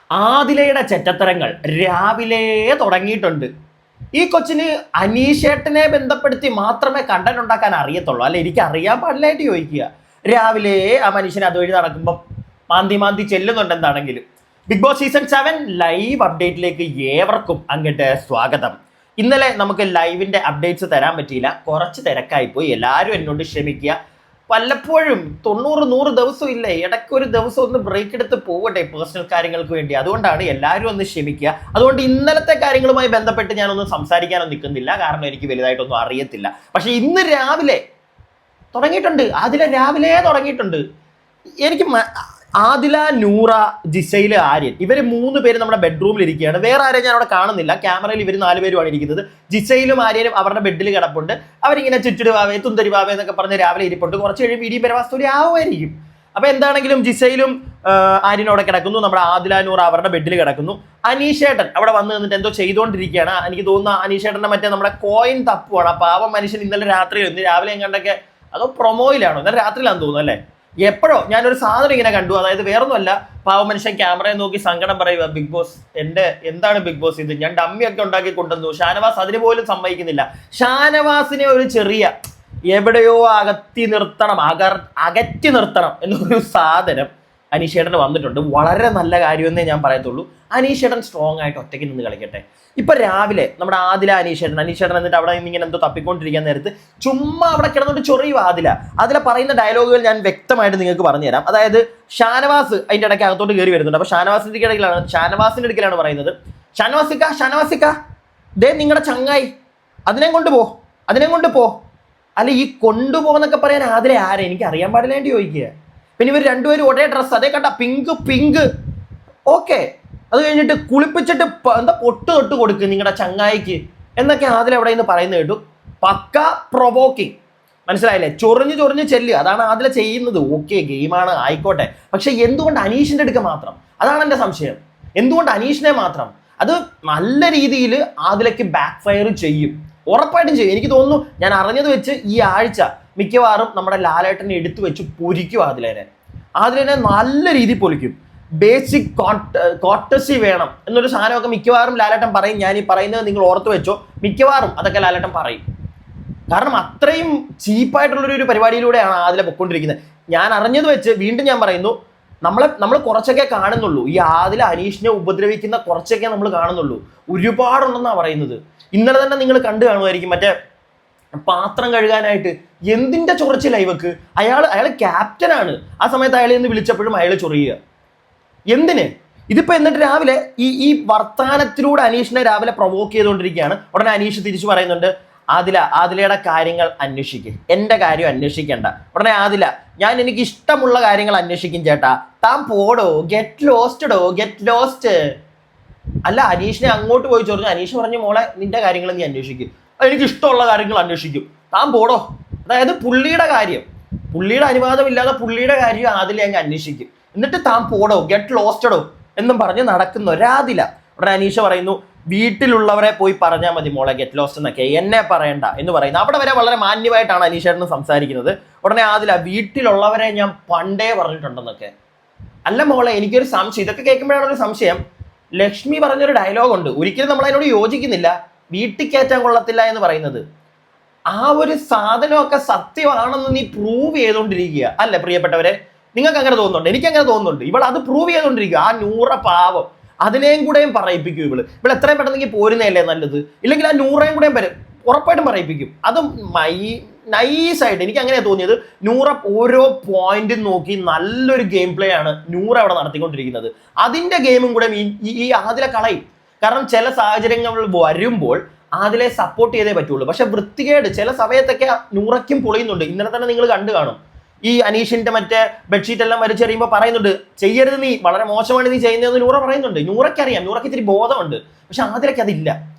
ആദിലയുടെ ചെറ്റത്തരങ്ങൾ രാവിലെ തുടങ്ങിയിട്ടുണ്ട്. ഈ കൊച്ചിന് അനീഷേട്ടനെ ബന്ധപ്പെടുത്തി മാത്രമേ കണ്ടന്റ് ഉണ്ടാക്കാൻ അറിയത്തുള്ളൂ. അല്ല, എനിക്ക് അറിയാൻ പാടില്ലായിട്ട് ചോദിക്കുക. രാവിലെ ആ മനുഷ്യൻ അതുവഴി നടക്കുമ്പോൾ മാന്തി മാന്തി ചെല്ലുന്നുണ്ട്. എന്താണെങ്കിലും ബിഗ് ബോസ് സീസൺ 7 ലൈവ് അപ്ഡേറ്റിലേക്ക് ഏവർക്കും അങ്ങോട്ട് സ്വാഗതം. ഇന്നലെ നമുക്ക് ലൈവിന്റെ അപ്ഡേറ്റ്സ് തരാൻ പറ്റിയില്ല, കുറച്ച് തിരക്കായിപ്പോയി. എല്ലാവരും എന്നോട് ക്ഷമിക്കുക. വല്ലപ്പോഴും 90-100 ദിവസം ഇല്ലേ, ഇടയ്ക്ക് ഒരു ദിവസം ഒന്ന് ബ്രേക്ക് എടുത്ത് പോകട്ടെ പേഴ്സണൽ കാര്യങ്ങൾക്ക് വേണ്ടി. അതുകൊണ്ടാണ് എല്ലാവരും ഒന്ന് ക്ഷമിക്കുക. അതുകൊണ്ട് ഇന്നലത്തെ കാര്യങ്ങളുമായി ബന്ധപ്പെട്ട് ഞാനൊന്നും സംസാരിക്കാനൊന്നും നിൽക്കുന്നില്ല, കാരണം എനിക്ക് വലുതായിട്ടൊന്നും അറിയത്തില്ല. പക്ഷെ ഇന്ന് രാവിലെ തുടങ്ങിയിട്ടുണ്ട്, ആദില രാവിലെ തുടങ്ങിയിട്ടുണ്ട്. എനിക്ക് ആദില, നൂറ, ജിസൈൽ, ആര്യൻ, ഇവര് 3 പേര് നമ്മുടെ ബെഡ്റൂമിൽ ഇരിക്കുകയാണ്. വേറെ ആരെയും ഞാൻ അവിടെ കാണുന്നില്ല. ക്യാമറയിൽ ഇവർ 4 പേരുമാണ് ഇരിക്കുന്നത്. ജിസൈലും ആര്യനും അവരുടെ ബെഡിൽ കിടപ്പുണ്ട്. അവരിങ്ങനെ ചുറ്റുടുവാവേ തുന്തരിവാവേ എന്നൊക്കെ പറഞ്ഞ് രാവിലെ ഇരിപ്പുണ്ട്. കുറച്ച് കഴിയുമ്പോൾ ഇടിയും പരവാസ്തൂരി ആവുമായിരിക്കും. അപ്പൊ എന്താണെങ്കിലും ജിസൈലും ആര്യനും അവിടെ കിടക്കുന്നു. നമ്മുടെ ആദില, നൂറ അവരുടെ ബെഡിൽ കിടക്കുന്നു. അനീഷേട്ടൻ അവിടെ വന്ന് നിന്നിട്ട് എന്തോ ചെയ്തുകൊണ്ടിരിക്കുകയാണ്. എനിക്ക് തോന്നുന്നു അനീഷേട്ടന്റെ മറ്റേ നമ്മുടെ കോയിൻ തപ്പുവാണ്. ആ പാവം മനുഷ്യൻ ഇന്നലെ രാത്രി രാവിലെ എങ്ങാണ്ടൊക്കെ അതോ പ്രൊമോയിലാണോ ഇന്നലെ രാത്രിയിലാണെന്ന് തോന്നുന്നു അല്ലേ. എപ്പോഴോ ഞാനൊരു സാധനം ഇങ്ങനെ കണ്ടു. അതായത് വേറൊന്നുമല്ല, പാവ മനുഷ്യൻ ക്യാമറയെ നോക്കി സങ്കടം പറയുക, ബിഗ് ബോസ് എന്താണ് ബിഗ് ബോസ് ഇത്, ഞാൻ ഡമ്മിയൊക്കെ ഉണ്ടാക്കി കൊണ്ടുവന്നു. ഷാനവാസ് അതിന് പോലും സമ്മതിക്കുന്നില്ല. ഷാനവാസിനെ ഒരു ചെറിയ എവിടെയോ അകറ്റി നിർത്തണം എന്നൊരു സാധനം അനീഷേട്ടന് വന്നിട്ടുണ്ട്. വളരെ നല്ല കാര്യമെന്നേ ഞാൻ പറയത്തുള്ളൂ. അനീഷേട്ടൻ സ്ട്രോങ് ആയിട്ട് ഒറ്റയ്ക്ക് നിന്ന് കളിക്കട്ടെ. ഇപ്പൊ രാവിലെ നമ്മുടെ ആദില അനീഷേട്ടൻ എന്നിട്ട് അവിടെ ഇങ്ങനെ എന്തോ തപ്പിക്കൊണ്ടിരിക്കാൻ നേരത്ത് ചുമ്മാ അവിടെ കിടന്നിട്ട് ചൊറിയും അതില പറയുന്ന ഡയലോഗുകൾ ഞാൻ വ്യക്തമായിട്ട് നിങ്ങൾക്ക് പറഞ്ഞുതരാം. അതായത് ഷാനവാസ് അതിന്റെ ഇടയ്ക്ക് അകത്തോട്ട് കയറി വരുന്നുണ്ട്. അപ്പൊ ഷാനവാസിന്റെ അടുക്കലാണ് പറയുന്നത്, ഷാനവാസിക്ക ദേ നിങ്ങളുടെ ചങ്ങായി അതിനെ കൊണ്ട് പോ. അല്ല, ഈ കൊണ്ടുപോകുന്നൊക്കെ പറയാൻ ആദില ആരെ എനിക്ക് അറിയാൻ പാടില്ലാണ്ട് ചോദിക്കുക. പിന്നെ ഇവർ രണ്ടുപേരും ഒരേ ഡ്രസ്സ്, അതേ കണ്ട പിങ്ക് ഓക്കെ. അത് കഴിഞ്ഞിട്ട് കുളിപ്പിച്ചിട്ട് എന്താ പൊട്ട് തൊട്ട് കൊടുക്കുക നിങ്ങളുടെ ചങ്ങായിക്ക് എന്നൊക്കെ ആദില അവിടെ നിന്ന് പറയുന്നത് കേട്ടു. പക്ക പ്രൊവോക്കിംഗ്, മനസ്സിലായില്ലേ? ചൊറിഞ്ഞ് ചെല്ലുക, അതാണ് ആദില ചെയ്യുന്നത്. ഓക്കെ, ഗെയിമാണ്, ആയിക്കോട്ടെ. പക്ഷെ എന്തുകൊണ്ട് അനീഷിന്റെ അടുക്ക മാത്രം? അതാണ് എൻ്റെ സംശയം. എന്തുകൊണ്ട് അനീഷിനെ മാത്രം? അത് നല്ല രീതിയിൽ ആദിലയ്ക്ക് ബാക്ക് ഫയർ ചെയ്യും, ഉറപ്പായിട്ടും ചെയ്യും. എനിക്ക് തോന്നുന്നു, ഞാൻ അറിഞ്ഞത് വെച്ച് ഈ ആഴ്ച മിക്കവാറും നമ്മുടെ ലാലേട്ടനെ എടുത്തു വെച്ച് പൊരിക്കും ആദിലനെ നല്ല രീതിയിൽ പൊലിക്കും. ബേസിക് കോട്ടസി വേണം എന്നൊരു സാധനമൊക്കെ മിക്കവാറും ലാലേട്ടൻ പറയും. ഞാൻ ഈ പറയുന്നത് നിങ്ങൾ ഓർത്ത് വെച്ചോ, മിക്കവാറും അതൊക്കെ ലാലേട്ടൻ പറയും. കാരണം അത്രയും ചീപ്പായിട്ടുള്ളൊരു പരിപാടിയിലൂടെയാണ് ആദില പൊയ്ക്കൊണ്ടിരിക്കുന്നത്. ഞാൻ അറിഞ്ഞത് വെച്ച് വീണ്ടും ഞാൻ പറയുന്നു, നമ്മൾ കുറച്ചൊക്കെ കാണുന്നുള്ളൂ. ഈ ആദില അനീഷിനെ ഉപദ്രവിക്കുന്ന കുറച്ചൊക്കെ നമ്മൾ കാണുന്നുള്ളൂ. ഒരുപാടുണ്ടെന്നാണ് പറയുന്നത്. ഇന്നലെ തന്നെ നിങ്ങൾ കണ്ടു കാണുമായിരിക്കും, മറ്റേ പാത്രം കഴുകാനായിട്ട് എന്തിന്റെ ചൊറിച്ചില്ല ഇവക്ക്. അയാൾ ക്യാപ്റ്റനാണ്. ആ സമയത്ത് അയാളെ നിന്ന് വിളിച്ചപ്പോഴും അയാൾ ചൊറിയുക. എന്തിന്? ഇതിപ്പോ എന്നിട്ട് രാവിലെ ഈ വർത്താനത്തിലൂടെ അനീഷിനെ രാവിലെ പ്രൊവോക്ക് ചെയ്തുകൊണ്ടിരിക്കുകയാണ്. ഉടനെ അനീഷ് തിരിച്ചു പറയുന്നുണ്ട്, ആദിലയുടെ കാര്യങ്ങൾ അന്വേഷിക്കുക, എന്റെ കാര്യം അന്വേഷിക്കേണ്ട. ഉടനെ ആദില, എനിക്ക് ഇഷ്ടമുള്ള കാര്യങ്ങൾ അന്വേഷിക്കും ചേട്ടാ, താൻ പോടോ, ഗെറ്റ് ലോസ്റ്റ്. അല്ല, അനീഷിനെ അങ്ങോട്ട് പോയി ചോദിച്ചു. അനീഷ് പറഞ്ഞു, മോളെ നിന്റെ കാര്യങ്ങൾ നീ അന്വേഷിക്കും, എനിക്ക് ഇഷ്ടമുള്ള കാര്യങ്ങൾ അന്വേഷിക്കും, താൻ പോടോ. അതായത് പുള്ളിയുടെ അനുവാദമില്ലാതെ പുള്ളിയുടെ കാര്യം ആദില അങ്ങ് അന്വേഷിക്കും. എന്നിട്ട് താൻ പോടോ, ഗെറ്റ് ലോസ്റ്റഡോ എന്നും പറഞ്ഞ് നടക്കുന്ന ഒരാദില. ഉടനെ അനീഷ പറയുന്നു, വീട്ടിലുള്ളവരെ പോയി പറഞ്ഞാൽ മതി മോളെ ഗെറ്റ് ലോസ്റ്റ് എന്നൊക്കെ, എന്നെ പറയണ്ട എന്ന് പറയുന്നു. അവിടെ വരെ വളരെ മാന്യമായിട്ടാണ് അനീഷേട്ടന് സംസാരിക്കുന്നത്. ഉടനെ ആദില, വീട്ടിലുള്ളവരെ ഞാൻ പണ്ടേ പറഞ്ഞിട്ടുണ്ടെന്നൊക്കെ. അല്ല മോളെ, എനിക്കൊരു സംശയം. ഇതൊക്കെ കേൾക്കുമ്പോഴാണ് ഒരു സംശയം. ലക്ഷ്മി പറഞ്ഞൊരു ഡയലോഗുണ്ട്, ഒരിക്കലും നമ്മൾ അതിനോട് യോജിക്കുന്നില്ല, വീട്ടിൽ കയറ്റാൻ കൊള്ളത്തില്ല എന്ന് പറയുന്നത്. ആ ഒരു സാധനമൊക്കെ സത്യമാണെന്ന് നീ പ്രൂവ് ചെയ്തുകൊണ്ടിരിക്കുക അല്ലേ പ്രിയപ്പെട്ടവരെ? നിങ്ങൾക്ക് അങ്ങനെ തോന്നുന്നുണ്ട്, എനിക്ക് അങ്ങനെ തോന്നുന്നുണ്ട്. ഇവൾ അത് പ്രൂവ് ചെയ്തുകൊണ്ടിരിക്കുക. ആ നൂറ പാവം അതിനെയും കൂടെയും പറയിപ്പിക്കും. ഇവൾ എത്രയും പെട്ടെന്നെങ്കിൽ പോരുന്നതല്ലേ നല്ലത്. ഇല്ലെങ്കിൽ ആ നൂറേയും കൂടെയും ഉറപ്പായിട്ടും പറയിപ്പിക്കും. അതും നൈസായിട്ട് എനിക്ക് അങ്ങനെയാണ് തോന്നിയത്. നൂറ ഓരോ പോയിന്റും നോക്കി നല്ലൊരു ഗെയിം പ്ലേ ആണ് നൂറ അവിടെ നടത്തിക്കൊണ്ടിരിക്കുന്നത്. അതിന്റെ ഗെയിമും കൂടെ ഈ ആദില കളയും. കാരണം ചില സാഹചര്യങ്ങൾ വരുമ്പോൾ ആദിലെ സപ്പോർട്ട് ചെയ്തേ പറ്റുള്ളൂ. പക്ഷെ വൃത്തികേട് ചില സമയത്തൊക്കെ നൂറയ്ക്കും പൊളിയുന്നുണ്ട്. ഇന്നലെ തന്നെ നിങ്ങൾ കണ്ടു കാണും, ഈ അനീഷിന്റെ മറ്റേ ബെഡ്ഷീറ്റ് എല്ലാം വലിച്ചെറിയുമ്പോൾ പറയുന്നുണ്ട്, ചെയ്യരുത്, നീ വളരെ മോശമാണ് നീ ചെയ്യുന്നതെന്ന് നൂറ പറയുന്നുണ്ട്. നൂറയ്ക്കറിയാം, നൂറയ്ക്ക് ഇത്തിരി ബോധമുണ്ട്. പക്ഷെ ആദിലയ്ക്ക് അതില്ല.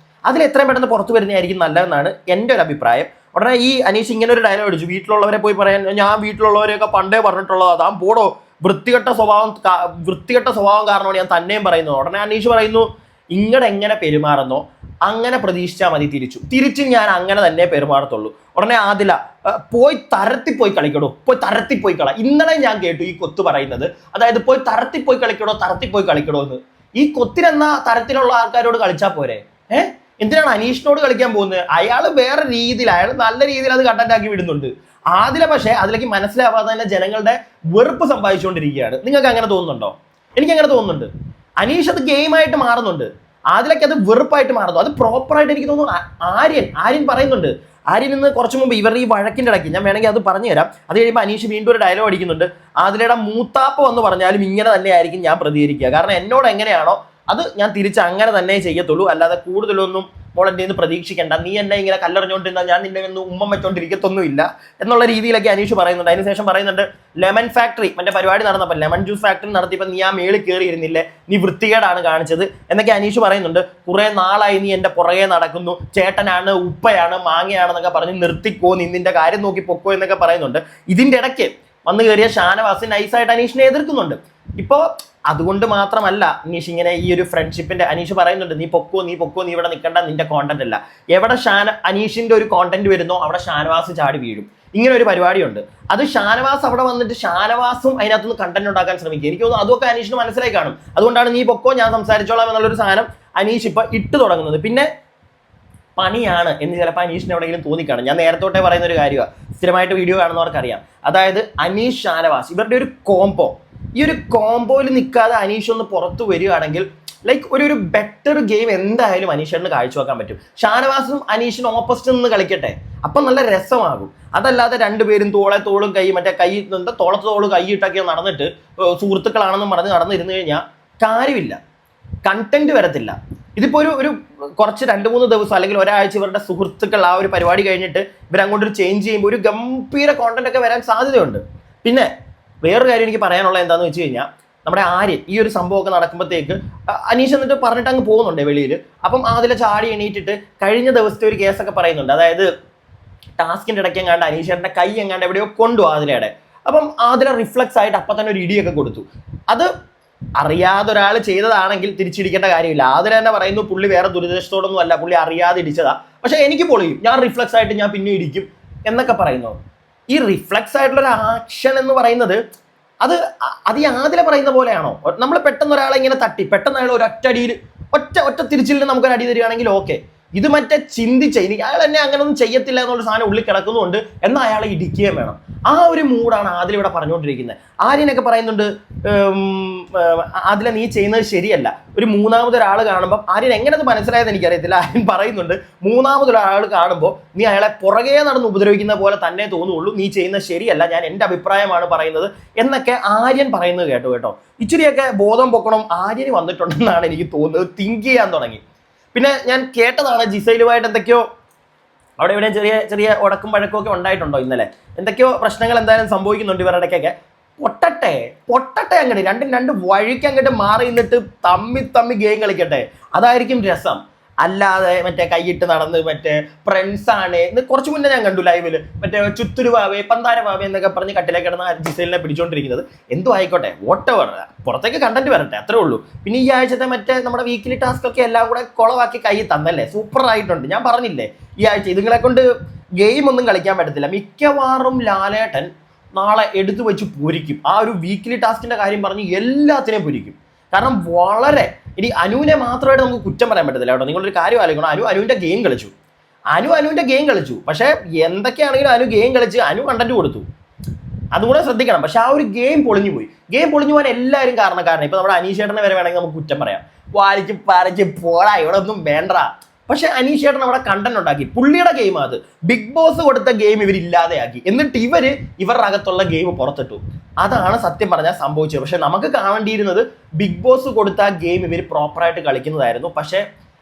അതിൽ എത്രയും പെട്ടെന്ന് പുറത്തു വരുന്നതായിരിക്കും നല്ലതെന്നാണ് എൻ്റെ ഒരു അഭിപ്രായം. ഉടനെ ഈ അനീഷ് ഇങ്ങനെ ഒരു ഡയലോഗ് അടിച്ചു, വീട്ടിലുള്ളവരെ പോയി പറയാൻ, ഞാൻ വീട്ടിലുള്ളവരെയൊക്കെ പണ്ടേ പറഞ്ഞിട്ടുള്ളതാ, താൻ പോടോ, വൃത്തികെട്ട സ്വഭാവം കാരണമാണ് ഞാൻ തന്നെയും പറയുന്നത്. ഉടനെ അനീഷ് പറയുന്നു, എങ്ങനെ പെരുമാറുന്നോ അങ്ങനെ പ്രതീക്ഷിച്ചാൽ മതി. തിരിച്ചും ഞാൻ അങ്ങനെ തന്നെ പെരുമാറത്തുള്ളൂ. ഉടനെ ആദില, പോയി തരത്തിപ്പോയി കളിക്കടോ, ഇന്നലെ ഞാൻ കേട്ടു ഈ കൊത്തു പറയുന്നത്, അതായത് പോയി തരത്തിപ്പോയി കളിക്കടോ എന്ന്. ഈ കൊത്തിനെന്ന തരത്തിലുള്ള ആൾക്കാരോട് കളിച്ചാൽ പോരെ? എന്തിനാണ് അനീഷിനോട് കളിക്കാൻ പോകുന്നത്? അയാൾ വേറെ രീതിയിൽ, അയാൾ നല്ല രീതിയിൽ അത് കണ്ടന്റ് ആക്കി വിടുന്നുണ്ട്. ആദില പക്ഷേ അതിലേക്ക് മനസ്സിലാവാതെ തന്നെ ജനങ്ങളുടെ വെറുപ്പ് സമ്പാദിച്ചുകൊണ്ടിരിക്കുകയാണ്. നിങ്ങൾക്ക് അങ്ങനെ തോന്നുന്നുണ്ടോ? എനിക്ക് അങ്ങനെ തോന്നുന്നുണ്ട്. അനീഷ് അത് ഗെയിമായിട്ട് മാറുന്നുണ്ട്, ആദിലയ്ക്ക് അത് വെറുപ്പായിട്ട് മാറുന്നു. അത് പ്രോപ്പറായിട്ട് എനിക്ക് തോന്നുന്നു ആര്യൻ പറയുന്നുണ്ട്. ആര്യൻ ഇന്ന് കുറച്ച് മുമ്പ് ഇവരുടെ ഈ വഴക്കിൻ്റെ ഇടയ്ക്ക് ഞാൻ വേണമെങ്കിൽ അത് പറഞ്ഞുതരാം. അത് കഴിയുമ്പോൾ അനീഷ് വീണ്ടും ഒരു ഡയലോഗ് അടിക്കുന്നുണ്ട്. ആദിലയുടെ മൂത്താപ്പ എന്ന് പറഞ്ഞാലും ഇങ്ങനെ തന്നെ ആയിരിക്കും ഞാൻ പ്രതികരിക്കുക. കാരണം എന്നോട് എങ്ങനെയാണോ അത് ഞാൻ തിരിച്ച് അങ്ങനെ തന്നെ ചെയ്യത്തുള്ളൂ. അല്ലാതെ കൂടുതലൊന്നും മോളെൻ്റെ നിന്ന് പ്രതീക്ഷിക്കേണ്ട. നീ എന്നെ ഇങ്ങനെ കല്ലെറിഞ്ഞുകൊണ്ടിരുന്നാൽ ഞാൻ നിന്നെ ഒന്ന് ഉമ്മം വെച്ചോണ്ടിരിക്കത്തൊന്നുമില്ല എന്നുള്ള രീതിയിലൊക്കെ അനീഷ് പറയുന്നുണ്ട്. അതിനുശേഷം പറയുന്നുണ്ട്, ലെമൺ ഫാക്ടറി മറ്റേ പരിപാടി നടന്നപ്പോൾ ലെമൺ ജ്യൂസ് ഫാക്ടറി നടത്തിയപ്പോൾ നീ ആ മേളിൽ കയറിയിരുന്നില്ലേ, നീ വൃത്തികേടാണ് കാണിച്ചത് എന്നൊക്കെ അനീഷ് പറയുന്നുണ്ട്. കുറെ നാളായി നീ എൻ്റെ പുറകെ നടക്കുന്നു, ചേട്ടനാണ്, ഉപ്പയാണ്, മാങ്ങയാണെന്നൊക്കെ പറഞ്ഞ് നിർത്തിക്കോ, നിന്നിന്റെ കാര്യം നോക്കി പൊക്കോ എന്നൊക്കെ പറയുന്നുണ്ട്. ഇതിന്റെ ഇടയ്ക്ക് വന്നു കയറിയ ഷാനവാസ് നൈസായിട്ട് അനീഷിനെ എതിർക്കുന്നുണ്ട്. ഇപ്പോ അതുകൊണ്ട് മാത്രമല്ല അനീഷ് ഇങ്ങനെ ഈ ഒരു ഫ്രണ്ട്ഷിപ്പിന്റെ അനീഷ് പറയുന്നുണ്ട്, നീ പൊക്കോ, നീ ഇവിടെ നിൽക്കണ്ട, നിന്റെ കോണ്ടന്റ് അല്ല. എവിടെ അനീഷിന്റെ ഒരു കോണ്ടന്റ് വരുന്നോ അവിടെ ഷാനവാസ് ചാടി വീഴും. ഇങ്ങനെ ഒരു പരിപാടിയുണ്ട്. അത് ഷാനവാസ് അവിടെ വന്നിട്ട് ഷാനവാസും അതിനകത്തുനിന്ന് കണ്ടന്റ് ഉണ്ടാക്കാൻ ശ്രമിക്കുക. എനിക്ക് തോന്നുന്നു അതൊക്കെ അനീഷിന് മനസ്സിലായി കാണും. അതുകൊണ്ടാണ് നീ പൊക്കോ, ഞാൻ സംസാരിച്ചോളാം എന്നുള്ളൊരു സാധനം അനീഷ് ഇപ്പൊ ഇട്ട് തുടങ്ങുന്നത്. പിന്നെ പണിയാണ് എന്ന് ചിലപ്പോൾ അനീഷിന് എവിടെയെങ്കിലും തോന്നിക്കാണും. ഞാൻ നേരത്തോട്ടേ പറയുന്ന ഒരു കാര്യമാണ്, സ്ഥിരമായിട്ട് വീഡിയോ കാണുന്നവർക്കറിയാം. അതായത് അനീഷ് ഷാനവാസ് ഇവരുടെ ഒരു കോംബോ, ഈ ഒരു കോംബോയിൽ നിൽക്കാതെ അനീഷ് ഒന്ന് പുറത്തു വരികയാണെങ്കിൽ ലൈക്ക് ഒരു ബെറ്റർ ഗെയിം എന്തായാലും അനീഷേട്ടന് കാഴ്ചവെക്കാൻ പറ്റും. ഷാനവാസും അനീഷിനും ഓപ്പോസിറ്റ് നിന്ന് കളിക്കട്ടെ, അപ്പം നല്ല രസമാകും. അതല്ലാതെ രണ്ടുപേരും തോളും കൈ മറ്റേ കൈ തോളത്ത് തോള് കൈയിട്ടൊക്കെ നടന്നിട്ട് സുഹൃത്തുക്കളാണെന്നും പറഞ്ഞ് നടന്നിരുന്നു കഴിഞ്ഞാൽ കാര്യമില്ല, കണ്ടന്റ് വരത്തില്ല. ഇതിപ്പോ ഒരു കുറച്ച് 2-3 ദിവസം അല്ലെങ്കിൽ ഒരാഴ്ച ഇവരുടെ സുഹൃത്തുക്കൾ ആ ഒരു പരിപാടി കഴിഞ്ഞിട്ട് ഇവരങ്ങോട്ടൊരു ചേഞ്ച് ചെയ്യുമ്പോൾ ഒരു ഗംഭീര കോണ്ടന്റ് ഒക്കെ വരാൻ സാധ്യതയുണ്ട്. പിന്നെ വേറൊരു കാര്യം എനിക്ക് പറയാനുള്ളത് എന്താണെന്ന് വെച്ച് കഴിഞ്ഞാൽ, നമ്മുടെ ആര്യൻ ഈ ഒരു സംഭവമൊക്കെ നടക്കുമ്പോഴത്തേക്ക് അനീഷ് എന്നിട്ട് പറഞ്ഞിട്ട് അങ്ങ് പോകുന്നുണ്ട് വെളിയിൽ. അപ്പം അതിലെ ചാടി എണീറ്റിട്ട് കഴിഞ്ഞ ദിവസത്തെ ഒരു കേസൊക്കെ പറയുന്നുണ്ട്. അതായത് ടാസ്കിൻ്റെ ഇടയ്ക്ക് എങ്ങാണ്ട് അനീഷേട്ടൻ്റെ കൈ എങ്ങാണ്ട് എവിടെയോ കൊണ്ടുപോകും ആദിലയുടെ. അപ്പം ആദില റിഫ്ലക്സ് ആയിട്ട് അപ്പം തന്നെ ഒരു ഇടിയൊക്കെ കൊടുത്തു. അത് അറിയാതെ ഒരാൾ ചെയ്തതാണെങ്കിൽ തിരിച്ചിടിക്കേണ്ട കാര്യമില്ല. ആദില തന്നെ പറയുന്നു പുള്ളി വേറെ ദുരിതത്തോടൊന്നും അല്ല, പുള്ളി അറിയാതെ ഇടിച്ചതാ, പക്ഷെ എനിക്ക് പൊളിയും, ഞാൻ റിഫ്ലക്സ് ആയിട്ട് ഞാൻ പിന്നെ ഇടിക്കും എന്നൊക്കെ പറയുന്നു. ഈ റിഫ്ലക്സ് ആയിട്ടുള്ള ഒരു ആക്ഷൻ എന്ന് പറയുന്നത് അത് ഈ ആദില പറയുന്ന പോലെയാണോ? നമ്മൾ പെട്ടെന്ന് ഒരാളെ ഇങ്ങനെ തട്ടി പെട്ടെന്ന് അയാൾ ഒരൊറ്റടിയിൽ ഒറ്റ തിരിച്ചിൽ നമുക്കൊരു അടി തരികയാണെങ്കിൽ ഓക്കെ. ഇത് മറ്റേ ചിന്തിച്ച അയാൾ എന്നെ അങ്ങനൊന്നും ചെയ്യത്തില്ല എന്നുള്ള സാധനം ഉള്ളിൽ കിടക്കുന്നുണ്ട്, എന്നാൽ അയാളെ ഇടിക്കുകയും വേണം. ആ ഒരു മൂഡാണ് ആദില ഇവിടെ പറഞ്ഞുകൊണ്ടിരിക്കുന്നത്. ആര്യനൊക്കെ പറയുന്നുണ്ട്, ആദില നീ ചെയ്യുന്നത് ശരിയല്ല. ഒരു മൂന്നാമതൊരാൾ കാണുമ്പോൾ ആര്യൻ എങ്ങനെ അത് മനസ്സിലായത് എനിക്കറിയത്തില്ല. ആര്യൻ പറയുന്നുണ്ട്, മൂന്നാമതൊരാൾ കാണുമ്പോൾ നീ അയാളെ പുറകെ നടന്ന് ഉപദ്രവിക്കുന്ന പോലെ തന്നെ തോന്നുള്ളൂ, നീ ചെയ്യുന്നത് ശരിയല്ല, ഞാൻ എൻ്റെ അഭിപ്രായമാണ് പറയുന്നത് എന്നൊക്കെ ആര്യൻ പറയുന്നത് കേട്ടോ. ഇച്ചിരിയൊക്കെ ബോധം പൊക്കണം ആര്യന് വന്നിട്ടുണ്ടെന്നാണ് എനിക്ക് തോന്നുന്നത്. തിങ്ക് ചെയ്യാൻ തുടങ്ങി. പിന്നെ ഞാൻ കേട്ടതാണ് ജിസൈലുമായിട്ട് എന്തൊക്കെയോ അവിടെ ഇവിടെ ചെറിയ ചെറിയ ഉടക്കും പഴക്കവും ഒക്കെ ഉണ്ടായിട്ടുണ്ടോ ഇന്നലെ, എന്തൊക്കെയോ പ്രശ്നങ്ങൾ എന്തായാലും സംഭവിക്കുന്നുണ്ട് ഇവരുടെ ഇടയ്ക്കൊക്കെ. പൊട്ടട്ടെ അങ്ങോട്ട് രണ്ട് വഴിക്ക് അങ്ങോട്ട് മാറി നിന്നിട്ട് തമ്മി ഗെയിം കളിക്കട്ടെ, അതായിരിക്കും രസം. അല്ലാതെ മറ്റേ കൈയിട്ട് നടന്ന് മറ്റേ ഫ്രണ്ട്സാണ് എന്ന് കുറച്ച് മുന്നേ ഞാൻ കണ്ടു ലൈവില്, മറ്റേ ചുത്തുരുവാവേ പന്താരവാവേ എന്നൊക്കെ പറഞ്ഞ് കട്ടിലേക്ക് കിടന്ന ജിസൈലിനെ പിടിച്ചോണ്ടിരിക്കുന്നത്. എന്തോ ആയിക്കോട്ടെ, വോട്ടവർ പുറത്തേക്ക് കണ്ടന്റ് വരട്ടെ, അത്രേ ഉള്ളൂ. പിന്നെ ഈ ആഴ്ചത്തെ മറ്റേ നമ്മുടെ വീക്കിലി ടാസ്ക് ഒക്കെ എല്ലാം കൂടെ കുളവാക്കി കൈ തന്നല്ലേ, സൂപ്പർ ആയിട്ടുണ്ട്. ഞാൻ പറഞ്ഞില്ലേ ഈ ആഴ്ച ഇതുങ്ങളെ കൊണ്ട് ഗെയിം ഒന്നും കളിക്കാൻ പറ്റത്തില്ല. മിക്കവാറും ലാലേട്ടൻ നാളെ എടുത്തു വെച്ച് പൊരിക്കും. ആ ഒരു വീക്കിലി ടാസ്കിന്റെ കാര്യം പറഞ്ഞ് എല്ലാത്തിനെയും പൊരിക്കും. കാരണം വളരെ ഇനി അനുവിനെ മാത്രമായിട്ട് നമുക്ക് കുറ്റം പറയാൻ പറ്റത്തില്ല കേട്ടോ. നിങ്ങളൊരു കാര്യം ആലോചിക്കണം, അനുവിന്റെ ഗെയിം കളിച്ചു, അനുവിന്റെ ഗെയിം കളിച്ചു. പക്ഷെ എന്തൊക്കെയാണെങ്കിലും അനു ഗെയിം കളിച്ച് അനു കണ്ടന്റ് കൊടുത്തു, അതുകൂടെ ശ്രദ്ധിക്കണം. പക്ഷെ ആ ഒരു ഗെയിം പൊളിഞ്ഞു പോയി. ഗെയിം പൊളിഞ്ഞു പോകാൻ എല്ലാവരും കാരണക്കാരനാണ്. ഇപ്പൊ നമ്മുടെ അനീഷേട്ടനെ വരെ വേണമെങ്കിൽ നമുക്ക് കുറ്റം പറയാം, വാലിച്ച് പറിച്ച് പോടാ ഇവിടെ ഒന്നും വേണ്ട. പക്ഷെ അനീഷേട്ടൻ അവിടെ കണ്ടന്റ് ഉണ്ടാക്കി, പുള്ളിയുടെ ഗെയിം അത്. ബിഗ് ബോസ് കൊടുത്ത ഗെയിം ഇവരില്ലാതെയാക്കി, എന്നിട്ട് ഇവരുടെ അകത്തുള്ള ഗെയിം പുറത്തിട്ടു. അതാണ് സത്യം പറഞ്ഞാൽ സംഭവിച്ചത്. പക്ഷെ നമുക്ക് കാണേണ്ടിയിരുന്നത് ബിഗ് ബോസ് കൊടുത്ത ഗെയിം ഇവർ പ്രോപ്പറായിട്ട് കളിക്കുന്നതായിരുന്നു. പക്ഷെ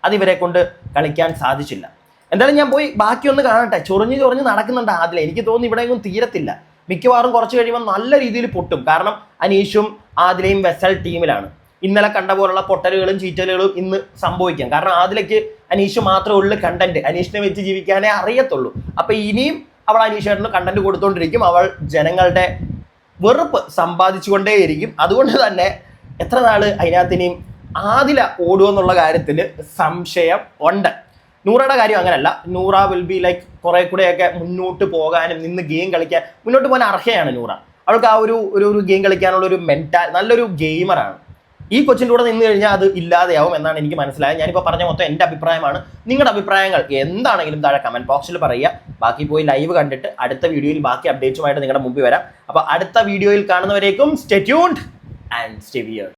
അത് ഇവരെ കൊണ്ട് കളിക്കാൻ സാധിച്ചില്ല. എന്തായാലും ഞാൻ പോയി ബാക്കിയൊന്ന് കാണട്ടെ. ചൊറിഞ്ഞ് നടക്കുന്നുണ്ട് ആദില. എനിക്ക് തോന്നുന്നു ഇവിടെയൊന്നും തീരത്തില്ല. മിക്കവാറും കുറച്ച് കഴിയുമ്പോൾ നല്ല രീതിയിൽ പൊട്ടും. കാരണം അനീഷും ആദിലയും വെസൽ ടീമിലാണ്. ഇന്നലെ കണ്ട പോലുള്ള പൊട്ടലുകളും ചീറ്റലുകളും ഇന്ന് സംഭവിക്കാം. കാരണം ആദിലയ്ക്ക് അനീഷ് മാത്രമേ ഉള്ളൂ കണ്ടന്റ്, അനീഷിനെ വെച്ച് ജീവിക്കാനേ അറിയത്തുള്ളൂ. അപ്പൊ ഇനിയും അവൾ അനീഷേട്ടന് കണ്ടന്റ് കൊടുത്തോണ്ടിരിക്കും. അവൾ ജനങ്ങളുടെ വെറുപ്പ് സമ്പാദിച്ചുകൊണ്ടേയിരിക്കും. അതുകൊണ്ട് തന്നെ എത്ര നാള് അതിനകത്ത് ഇനിയും ആദില ഓടുമെന്നുള്ള കാര്യത്തിൽ സംശയം ഉണ്ട്. നൂറയുടെ കാര്യം അങ്ങനല്ല. നൂറ വിൽ ബി ലൈക്ക് കുറെ കൂടെയൊക്കെ മുന്നോട്ട് പോകാനും നിന്ന് ഗെയിം കളിക്കാൻ മുന്നോട്ട് പോകാൻ അർഹയാണ് നൂറ. അവൾക്ക് ആ ഒരു ഗെയിം കളിക്കാനുള്ള ഒരു നല്ലൊരു ഗെയിമറാണ്. ഈ കൊച്ചിൻ്റെ കൂടെ നിന്ന് കഴിഞ്ഞാൽ അത് ഇല്ലാതെയാവും എന്നാണ് എനിക്ക് മനസ്സിലായത്. ഞാനിപ്പോൾ പറഞ്ഞ മൊത്തം എൻ്റെ അഭിപ്രായമാണ്. നിങ്ങളുടെ അഭിപ്രായങ്ങൾ എന്താണെങ്കിലും താഴെ കമൻറ്റ് ബോക്സിൽ പറയുക. ബാക്കി പോയി ലൈവ് കണ്ടിട്ട് അടുത്ത വീഡിയോയിൽ ബാക്കി അപ്ഡേറ്റ്സുമായിട്ട് നിങ്ങളുടെ മുമ്പിൽ വരാം. അപ്പോൾ അടുത്ത വീഡിയോയിൽ കാണുന്നവരേക്കും stay tuned and stay weird.